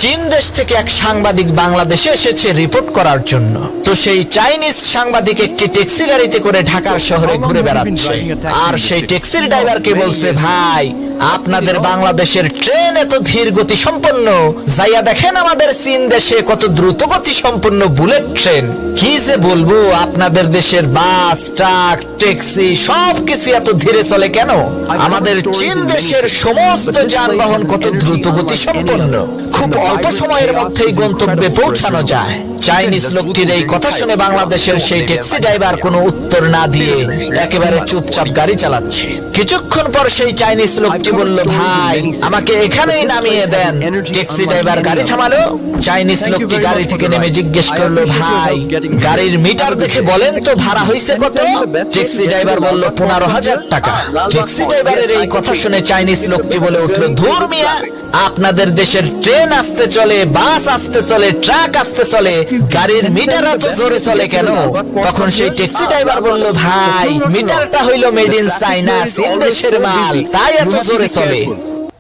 চীন দেশ থেকে এক সাংবাদিক বাংলাদেশে এসেছে রিপোর্ট করার জন্য। তো সেই চাইনিজ সাংবাদিক একটি ট্যাক্সি গাড়িতে করে ঢাকার শহরে ঘুরে বেড়াচ্ছে, আর সেই ট্যাক্সির ড্রাইভারকে বলছে, ভাই আপনাদের বাংলাদেশের ট্রেন এত ধীর গতি সম্পন্ন, যাইয়া দেখেন আমাদের চীন দেশে কত দ্রুত গতি সম্পন্ন বুলেট ট্রেন। কি যে বলবো, আপনাদের দেশের বাস, ট্রাক, ট্যাক্সি সবকিছু এত ধীরে চলে কেন? আমাদের চীন দেশের সমস্ত যানবাহন কত দ্রুত গতি সম্পন্ন, খুব অল্প সময়ের মধ্যেই গন্তব্যে পৌঁছানো যায়। চাইনিজ লোকটির এই কথা শুনে বাংলাদেশের সেই ট্যাক্সি ড্রাইভার কোনো উত্তর না দিয়ে একেবারে চুপচাপ গাড়ি চালাচ্ছে। কিছুক্ষণ পর সেই চাইনিজ লোকটি বলল, ভাই আমাকে এখানেই নামিয়ে দেন। ট্যাক্সি ড্রাইভার গাড়ি থামালো। চাইনিজ লোকটি গাড়ি থেকে নেমে জিজ্ঞেস করলো, ভাই গাড়ির মিটার দেখে বলেন তো ভাড়া হয়েছে কত? ট্যাক্সি ড্রাইভার বলল 15,000 টাকা। ট্যাক্সি ড্রাইভারের এই কথা শুনে চাইনিজ লোকটি বলে উঠলো, ধুর মিয়া, আপনাদের দেশের ট্রেন আসতে চলে, বাস আসতে চলে, ট্রাক আসতে চলে, গাড়ির মিটার এত জোরে চলে কেন? তখন সেই ট্যাক্সি ড্রাইভার বলল, ভাই মিটারটা হইল মেড ইন চাইনা, চীন দেশের মাল, তাই এত জোরে চলে।